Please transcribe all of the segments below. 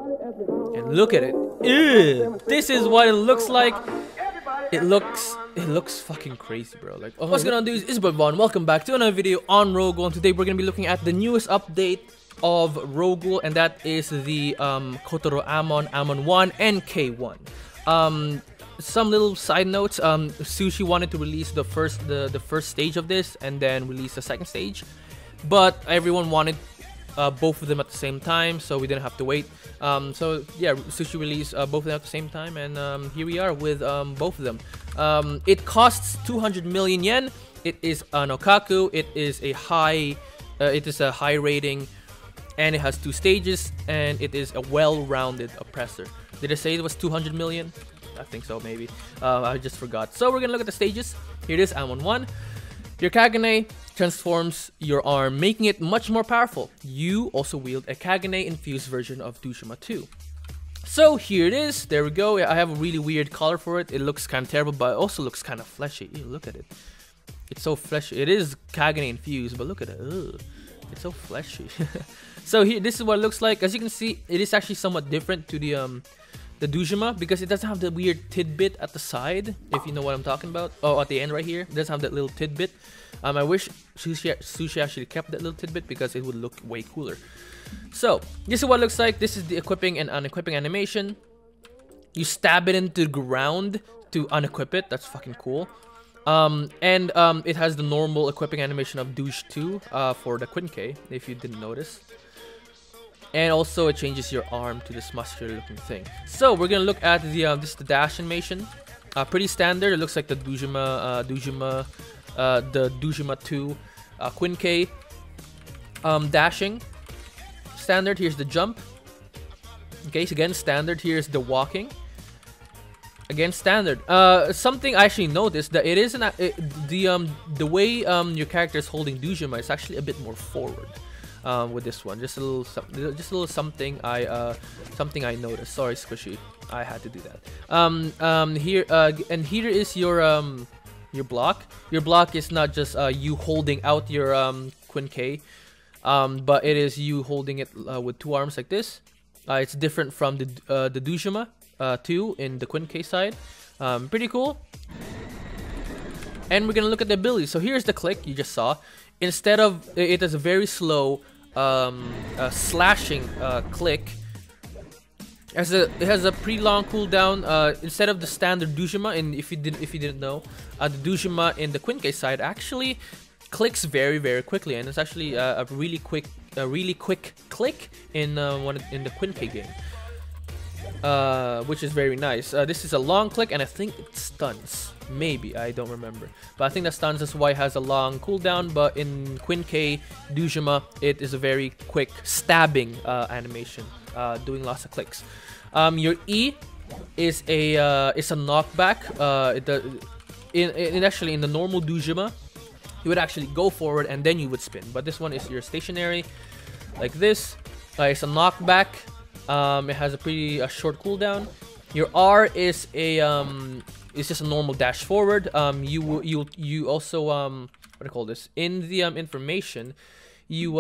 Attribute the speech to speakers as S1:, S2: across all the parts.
S1: And look at it. Ew, this is what it looks like. It looks fucking crazy, bro. Like, oh, what's going on, dudes? It's Amon1. Welcome back to another video on Ro-Ghoul. And today we're gonna be looking at the newest update of Ro-Ghoul, and that is the Kotaro Amon1 and K1. Some little side notes. Sushi wanted to release the first stage of this and then release the second stage, but everyone wanted both of them at the same time, so we didn't have to wait. So yeah, Sushi released both of them at the same time, and here we are with both of them. It costs 200 million yen. It is an okaku. It is a high rating, and it has 2 stages, and it is a well-rounded oppressor. Did I say it was 200 million? I think so, maybe. I just forgot. So we're gonna look at the stages. Here it is, Amon1. Your KAGUNE transforms your arm, making it much more powerful. You also wield a KAGUNE-infused version of Dushima 2. So here it is. There we go. I have a really weird color for it. It looks kind of terrible, but it also looks kind of fleshy. Ew, look at it. It's so fleshy. It is KAGUNE-infused, but look at it. Ugh. It's so fleshy. So here, this is what it looks like. As you can see, it is actually somewhat different to the Dushima, because it doesn't have the weird tidbit at the side, if you know what I'm talking about. Oh, at the end right here, it doesn't have that little tidbit. I wish Sushi actually kept that little tidbit, because it would look way cooler. So this is what it looks like. This is the equipping and unequipping animation. You stab it into the ground to unequip it. That's fucking cool. It has the normal equipping animation of Douche 2 for the Quinke, if you didn't notice. And also it changes your arm to this muscular looking thing. So we're gonna look at the this is the dash animation. Pretty standard. It looks like the Dushima 2 Quinke dashing. Standard. Here's the jump. Okay, so again standard. Here's the walking. Again standard. Something I actually noticed that it isn't the way your character is holding Dushima is actually a bit more forward. With this one, just a little something I noticed. Sorry, Squishy, I had to do that. Here is your block. Your block is not just you holding out your Quinke, but it is you holding it with 2 arms like this. It's different from the Dushima 2 in the Quinke side. Pretty cool. And we're gonna look at the ability. So here's the click you just saw. Instead of it has a very slow slashing click. It has a pretty long cooldown. Instead of the standard Dushima, and if you didn't know, the Dushima in the Quinke side actually clicks very quickly, and it's actually a really quick click in the Quinke game, which is very nice. This is a long click, and I think it stuns. Maybe, I don't remember, but I think that stuns is why it has a long cooldown. But in Quinke Dushima, it is a very quick stabbing animation, doing lots of clicks. Your E is a knockback. Actually in the normal Dushima, you would actually go forward and then you would spin, but this one is your stationary, like this. It's a knockback. It has a pretty short cooldown. Your R is it's just a normal dash forward. You also what do you call this? In the information, you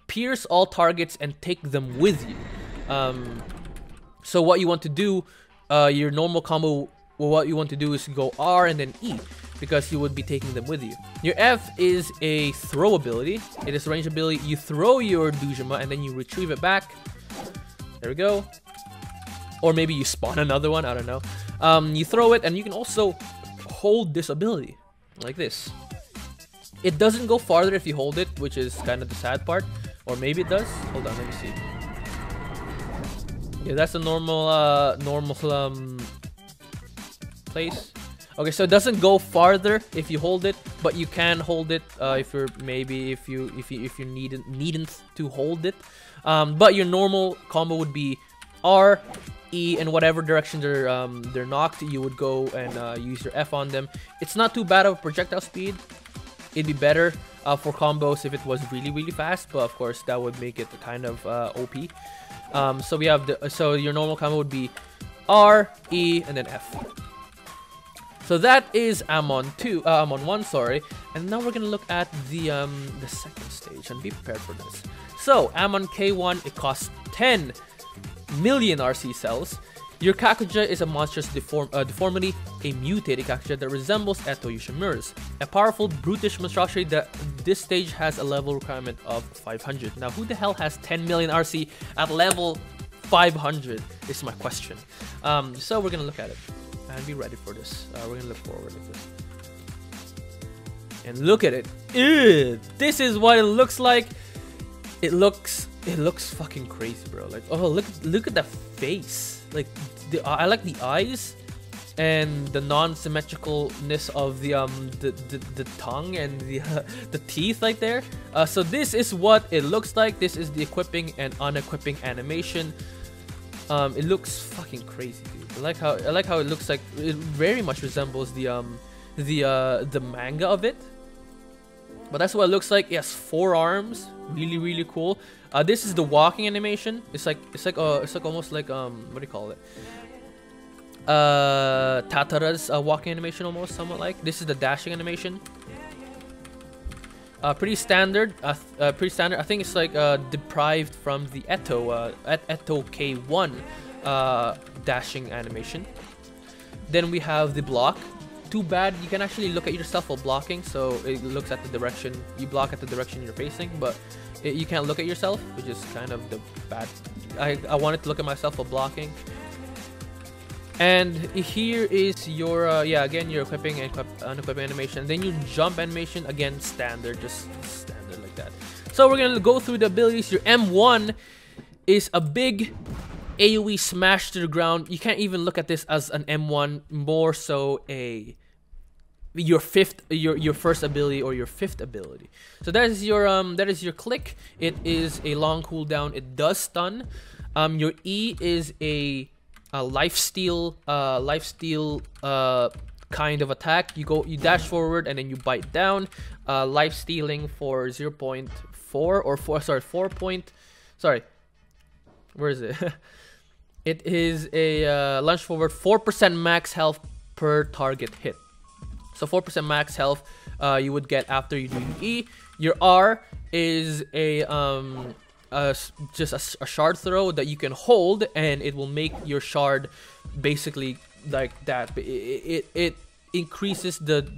S1: pierce all targets and take them with you. So what you want to do, your normal combo, what you want to do is go R and then E, because you would be taking them with you. Your F is a throw ability. It is a range ability. You throw your Dushima and then you retrieve it back. There we go. Or maybe you spawn another one, I don't know. You throw it, and you can also hold this ability, like this. It doesn't go farther if you hold it, which is kind of the sad part. Or maybe it does. Hold on, let me see. Yeah, that's a normal place. Okay, so it doesn't go farther if you hold it, but you can hold it if you're needn't to hold it. But your normal combo would be R, E, and whatever direction they're knocked, you would go and use your F on them. It's not too bad of a projectile speed. It'd be better for combos if it was really fast, but of course that would make it kind of OP. So your normal combo would be R, E, and then F. So that is Amon2, Amon1, sorry. And now we're gonna look at the second stage and be prepared for this. So AMON1, it costs 10 million RC cells. Your Kakuja is a monstrous deformity, a mutated Kakuja that resembles Eto Yoshimure's. A powerful, brutish monstrosity that this stage has a level requirement of 500. Now, who the hell has 10 million RC at level 500 is my question. So we're gonna look at it and be ready for this. We're gonna look forward to this. And look at it. Ew, this is what it looks like. It looks fucking crazy, bro. Like, oh, look at the face. Like, I like the eyes and the non-symmetricalness of the tongue and the teeth right there. So this is what it looks like. This is the equipping and unequipping animation. It looks fucking crazy, dude. I like how it looks like. It very much resembles the manga of it. But that's what it looks like. It has 4 arms. Really cool. This is the walking animation. It's like almost like what do you call it? Tatara's walking animation, almost somewhat like. This is the dashing animation. Pretty standard. Pretty standard. I think it's like deprived from the Eto K1 dashing animation. Then we have the block. Too bad you can actually look at yourself while blocking, so it looks at the direction you block at the direction you're facing, but you can't look at yourself, which is kind of the bad. I wanted to look at myself while blocking. And here is your yeah, again, your equipping and unequipping animation. Then you jump animation, again standard, just standard like that. So we're gonna go through the abilities. Your M1 is a big AoE smash to the ground. You can't even look at this as an M1, more so your first ability or your 5th ability. So that is your click. It is a long cooldown. It does stun. Your E is a lifesteal kind of attack. You dash forward and then you bite down. Life stealing for 0.4 or 4 point. Sorry, where is it? It is a lunge forward, 4% max health per target hit. So 4% max health you would get after you do E. Your R is just a shard throw that you can hold, and it will make your shard basically like that. But it increases the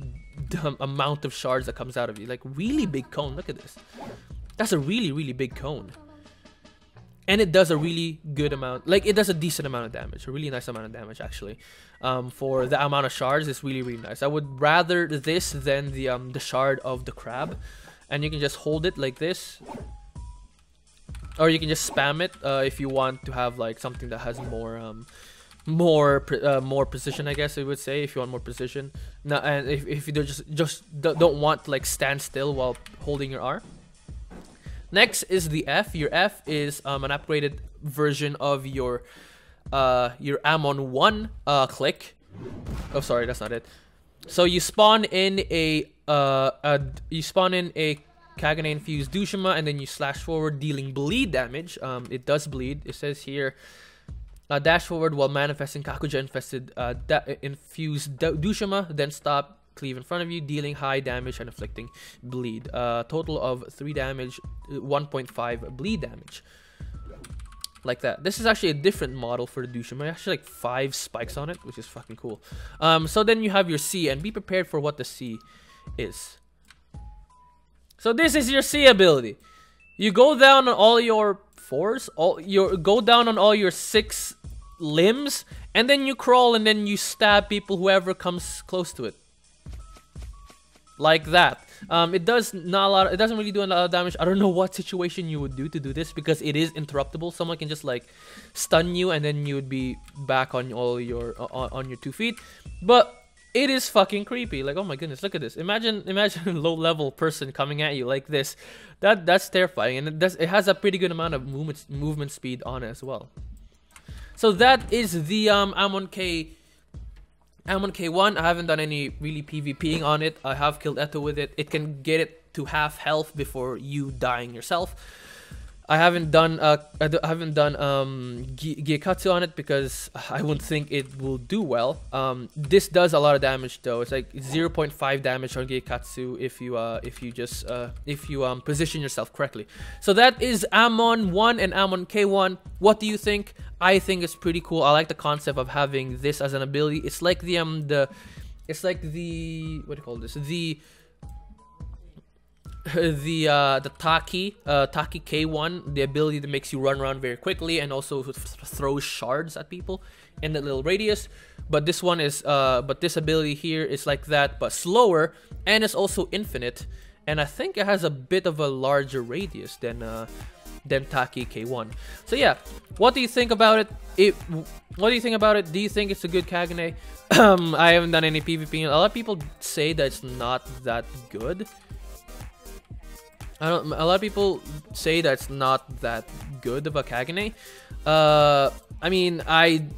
S1: amount of shards that comes out of you. Like, really big cone. Look at this. That's a really big cone. And it does a really good amount, like it does a decent amount of damage, a really nice amount of damage actually. For the amount of shards, it's really nice. I would rather this than the shard of the crab. And you can just hold it like this, or you can just spam it if you want to have like something that has more precision, I guess I would say, if you want more precision. Now, and if you just don't want to like stand still while holding your R. Next is the F. Your F is an upgraded version of your Amon1 click. Oh, sorry, that's not it. So you spawn in a KAGUNE infused Dushima, and then you slash forward, dealing bleed damage. It does bleed. It says here, dash forward while manifesting Kakuja infested infused Dushima, then stop. Cleave in front of you, dealing high damage and inflicting bleed. Total of 3 damage, 1.5 bleed damage. Like that. This is actually a different model for the Dushima. Actually, like 5 spikes on it, which is fucking cool. So then you have your C, and be prepared for what the C is. So this is your C ability. You go down on all your 4s, go down on all your 6 limbs, and then you crawl, and then you stab people, whoever comes close to it. Like that. It doesn't really do a lot of damage. I don't know what situation you would do to do this, because it is interruptible. Someone can just like stun you, and then you would be back on all your on your 2 feet. But it is fucking creepy. Like, oh my goodness, look at this. Imagine a low level person coming at you like this. That's terrifying, and it has a pretty good amount of movement speed on it as well. So that is the AMON1. I haven't done any really PvPing on it. I have killed Eto with it. It can get it to half health before you dying yourself. I haven't done Gyakatsu on it because I wouldn't think it will do well. This does a lot of damage though. It's like 0.5 damage on Gyakatsu if you position yourself correctly. So that is Amon1 and Amonk1. What do you think? I think it's pretty cool. I like the concept of having this as an ability. It's like the what do you call this? The Taki K1, the ability that makes you run around very quickly and also throws shards at people in the little radius. But this one is but this ability here is like that but slower, and it's also infinite, and I think it has a bit of a larger radius than Taki K1. So yeah, what do you think about it? What do you think about it? Do you think it's a good Kagune? I haven't done any PvP. A lot of people say that it's not that good. A lot of people say that's not that good of a Kagune. I mean,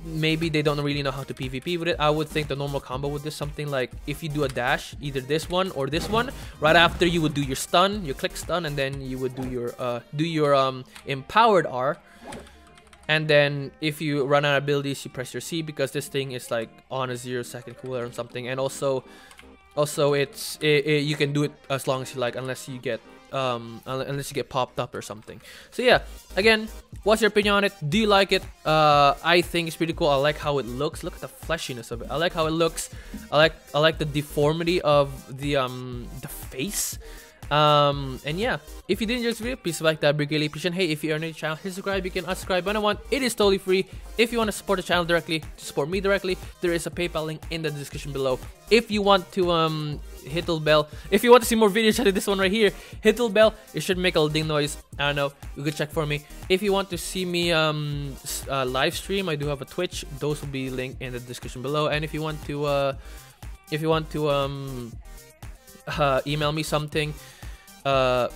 S1: maybe they don't really know how to PvP with it. I would think the normal combo with this something like if you do a dash, either this one or this one, right after you would do your stun, your click stun, and then you would do your empowered R. And then if you run out of abilities, you press your C, because this thing is like on a 0-second cooldown or something. And also you can do it as long as you like, unless you get popped up or something. So yeah, again, what's your opinion on it? Do you like it? I think it's pretty cool. I like how it looks. Look at the fleshiness of it. I like how it looks. I like the deformity of the face. And yeah, if you did enjoy this video, please like that, be greatly appreciated. Hey, if you are new to the channel, hit subscribe. You can unsubscribe when I want. It is totally free. If you want to support the channel directly, to support me directly, there is a PayPal link in the description below. If you want to hit the bell, if you want to see more videos such as this one right here, hit the bell. It should make a little ding noise. I don't know, you could check for me. If you want to see me live stream, I do have a Twitch. Those will be linked in the description below. And if you want to email me something, I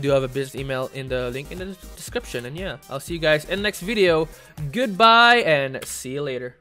S1: do have a business email in the link in the description. And yeah, I'll see you guys in the next video. Goodbye and see you later.